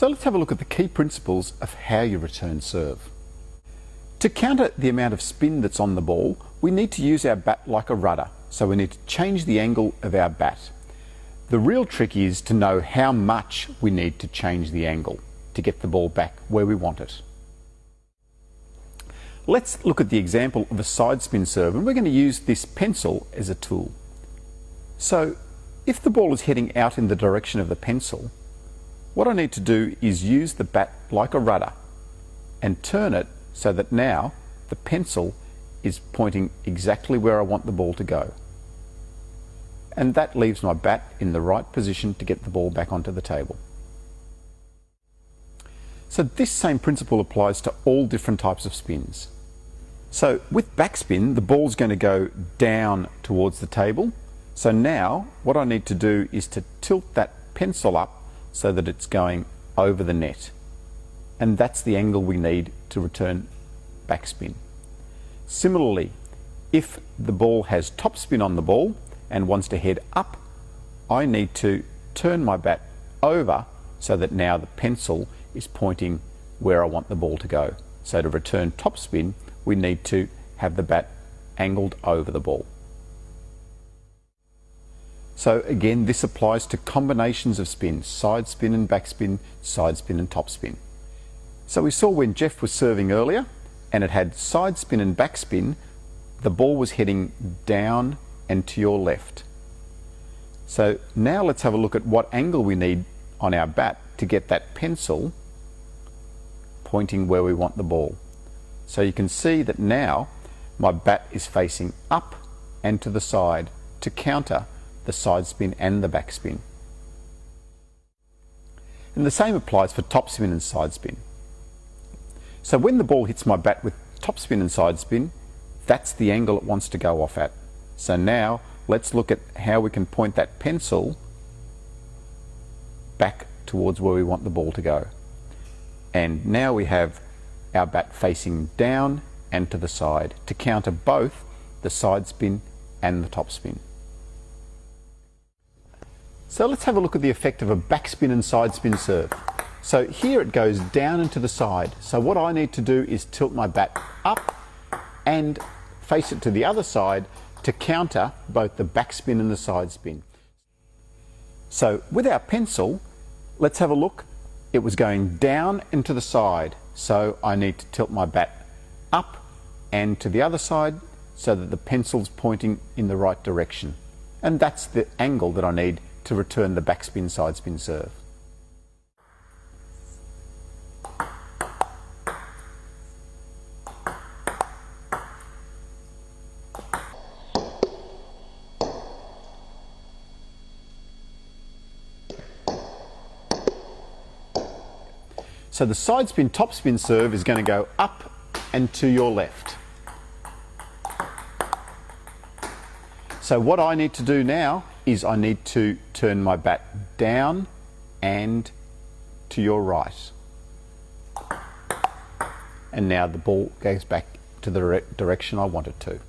So let's have a look at the key principles of how you return serve. To counter the amount of spin that's on the ball, we need to use our bat like a rudder. So we need to change the angle of our bat. The real trick is to know how much we need to change the angle to get the ball back where we want it. Let's look at the example of a side spin serve, and we're going to use this pencil as a tool. So if the ball is heading out in the direction of the pencil, what I need to do is use the bat like a rudder and turn it so that now the pencil is pointing exactly where I want the ball to go. And that leaves my bat in the right position to get the ball back onto the table. So this same principle applies to all different types of spins. So with backspin, the ball's going to go down towards the table. So now what I need to do is to tilt that pencil up so that it's going over the net. And that's the angle we need to return backspin. Similarly, if the ball has topspin on the ball and wants to head up, I need to turn my bat over so that now the pencil is pointing where I want the ball to go. So to return topspin, we need to have the bat angled over the ball. So again, this applies to combinations of spins: side spin and backspin, side spin and topspin. So we saw when Jeff was serving earlier and it had side spin and backspin, the ball was heading down and to your left. So now let's have a look at what angle we need on our bat to get that pencil pointing where we want the ball. So you can see that now my bat is facing up and to the side to counter the side spin and the backspin. And the same applies for topspin and side spin. So when the ball hits my bat with topspin and side spin, that's the angle it wants to go off at. So now let's look at how we can point that pencil back towards where we want the ball to go. And now we have our bat facing down and to the side to counter both the side spin and the top spin. So let's have a look at the effect of a backspin and side spin serve. So here it goes down and to the side. So what I need to do is tilt my bat up and face it to the other side to counter both the backspin and the side spin. So with our pencil, let's have a look. It was going down and to the side. So I need to tilt my bat up and to the other side so that the pencil's pointing in the right direction. And that's the angle that I need to return the backspin side spin serve. So the side spin top spin serve is going to go up and to your left. So what I need to do now is I need to turn my bat down and to your right. And now the ball goes back to the direction I want it to.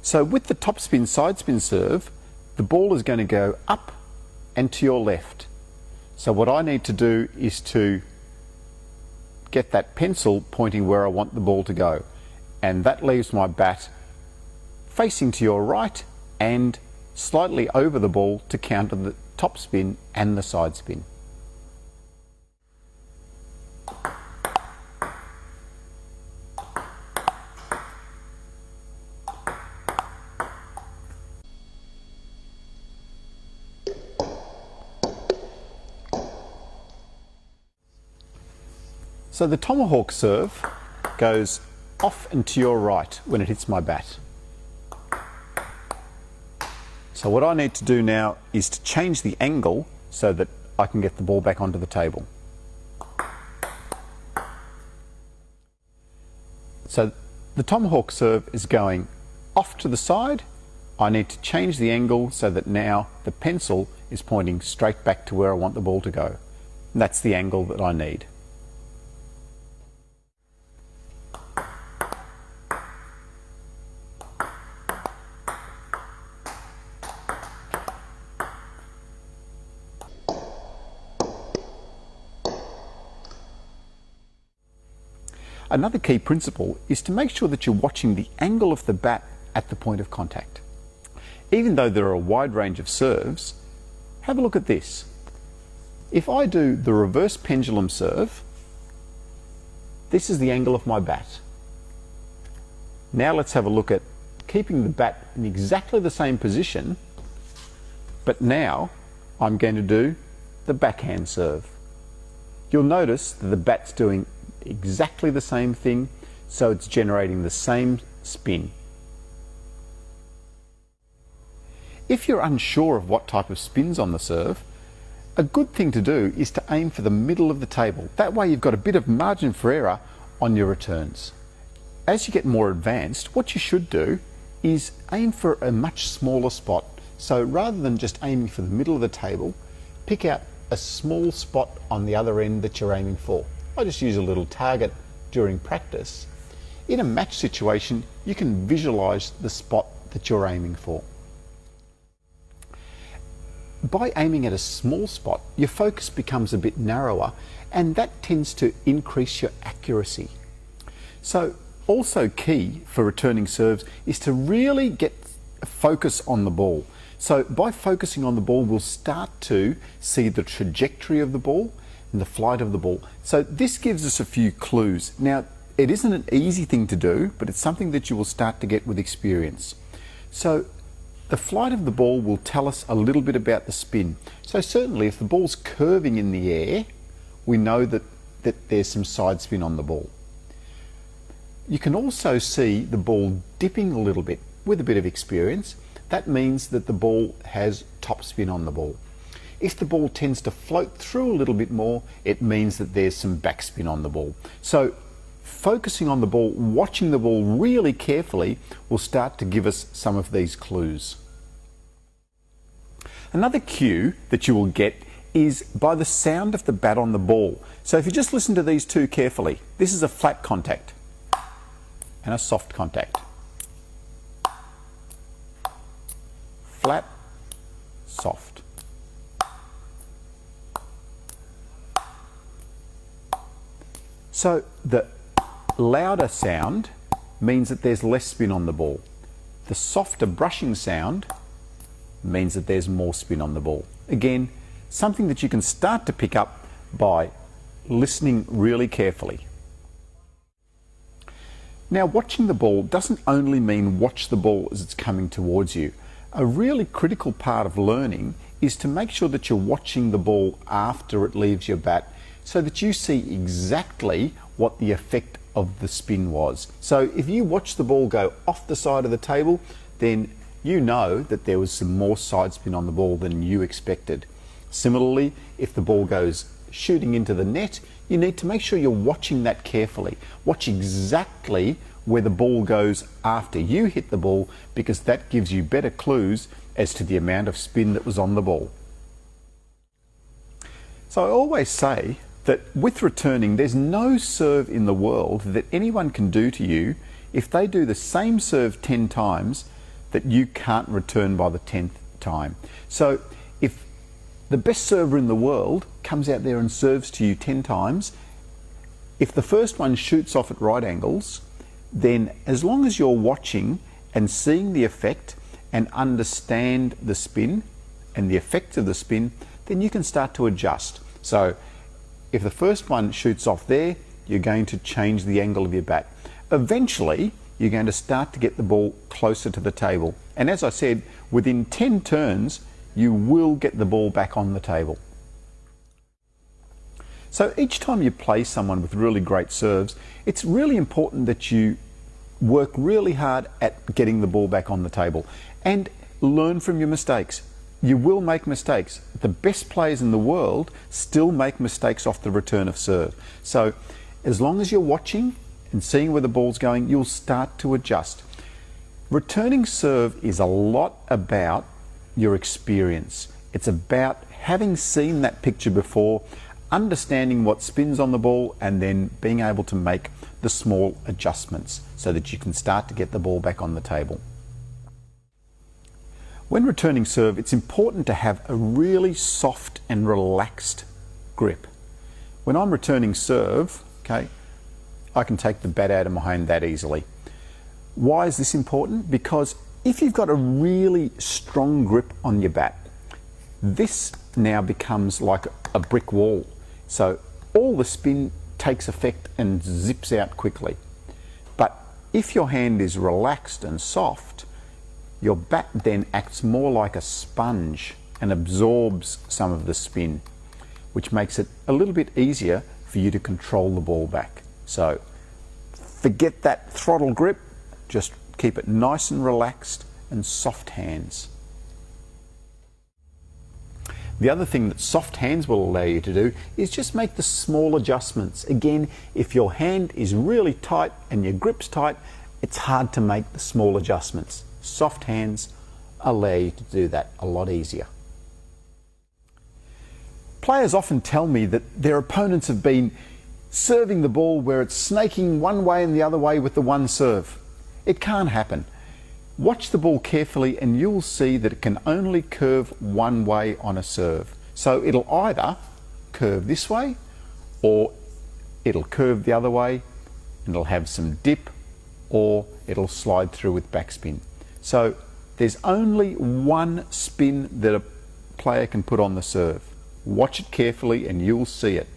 So with the top spin side spin serve, the ball is going to go up and to your left. So what I need to do is to get that pencil pointing where I want the ball to go. And that leaves my bat facing to your right and slightly over the ball to counter the top spin and the side spin. So the tomahawk serve goes off and to your right when it hits my bat. So what I need to do now is to change the angle so that I can get the ball back onto the table. So the tomahawk serve is going off to the side. I need to change the angle so that now the pencil is pointing straight back to where I want the ball to go. And that's the angle that I need. Another key principle is to make sure that you're watching the angle of the bat at the point of contact. Even though there are a wide range of serves, have a look at this. If I do the reverse pendulum serve, this is the angle of my bat. Now let's have a look at keeping the bat in exactly the same position, but now I'm going to do the backhand serve. You'll notice that the bat's doing exactly the same thing, so it's generating the same spin. If you're unsure of what type of spin's on the serve, a good thing to do is to aim for the middle of the table. That way you've got a bit of margin for error on your returns. As you get more advanced, what you should do is aim for a much smaller spot. So rather than just aiming for the middle of the table, pick out a small spot on the other end that you're aiming for. I just use a little target during practice. In a match situation, you can visualize the spot that you're aiming for. By aiming at a small spot, your focus becomes a bit narrower, and that tends to increase your accuracy. So also key for returning serves is to really get a focus on the ball. So by focusing on the ball, we'll start to see the trajectory of the ball and the flight of the ball. So this gives us a few clues. Now, it isn't an easy thing to do, but it's something that you will start to get with experience. So the flight of the ball will tell us a little bit about the spin. So certainly if the ball's curving in the air, we know that there's some side spin on the ball. You can also see the ball dipping a little bit with a bit of experience. That means that the ball has top spin on the ball. If the ball tends to float through a little bit more, it means that there's some backspin on the ball. So focusing on the ball, watching the ball really carefully will start to give us some of these clues. Another cue that you will get is by the sound of the bat on the ball. So if you just listen to these two carefully, this is a flat contact and a soft contact. Flat, soft. So the louder sound means that there's less spin on the ball. The softer brushing sound means that there's more spin on the ball. Again, something that you can start to pick up by listening really carefully. Now, watching the ball doesn't only mean watch the ball as it's coming towards you. A really critical part of learning is to make sure that you're watching the ball after it leaves your bat so that you see exactly what the effect of the spin was. So if you watch the ball go off the side of the table, then you know that there was some more side spin on the ball than you expected. Similarly, if the ball goes shooting into the net, you need to make sure you're watching that carefully. Watch exactly where the ball goes after you hit the ball, because that gives you better clues as to the amount of spin that was on the ball. So I always say that with returning, there's no serve in the world that anyone can do to you if they do the same serve 10 times that you can't return by the 10th time. So if the best server in the world comes out there and serves to you 10 times, if the first one shoots off at right angles, then as long as you're watching and seeing the effect and understand the spin and the effect of the spin, then you can start to adjust. So if the first one shoots off there, you're going to change the angle of your bat. Eventually, you're going to start to get the ball closer to the table. And as I said, within 10 turns, you will get the ball back on the table. So each time you play someone with really great serves, it's really important that you work really hard at getting the ball back on the table and learn from your mistakes. You will make mistakes. The best players in the world still make mistakes off the return of serve. So as long as you're watching and seeing where the ball's going, you'll start to adjust. Returning serve is a lot about your experience. It's about having seen that picture before, understanding what spins on the ball, and then being able to make the small adjustments so that you can start to get the ball back on the table. When returning serve, it's important to have a really soft and relaxed grip. When I'm returning serve, okay, I can take the bat out of my hand that easily. Why is this important? Because if you've got a really strong grip on your bat, this now becomes like a brick wall. So all the spin takes effect and zips out quickly. But if your hand is relaxed and soft, your bat then acts more like a sponge and absorbs some of the spin, which makes it a little bit easier for you to control the ball back. So forget that throttle grip, just keep it nice and relaxed and soft hands. The other thing that soft hands will allow you to do is just make the small adjustments. Again, if your hand is really tight and your grip's tight, it's hard to make the small adjustments. Soft hands allow you to do that a lot easier. Players often tell me that their opponents have been serving the ball where it's snaking one way and the other way with the one serve. It can't happen. Watch the ball carefully and you'll see that it can only curve one way on a serve. So it'll either curve this way or it'll curve the other way and it'll have some dip, or it'll slide through with backspin. So there's only one spin that a player can put on the serve. Watch it carefully and you'll see it.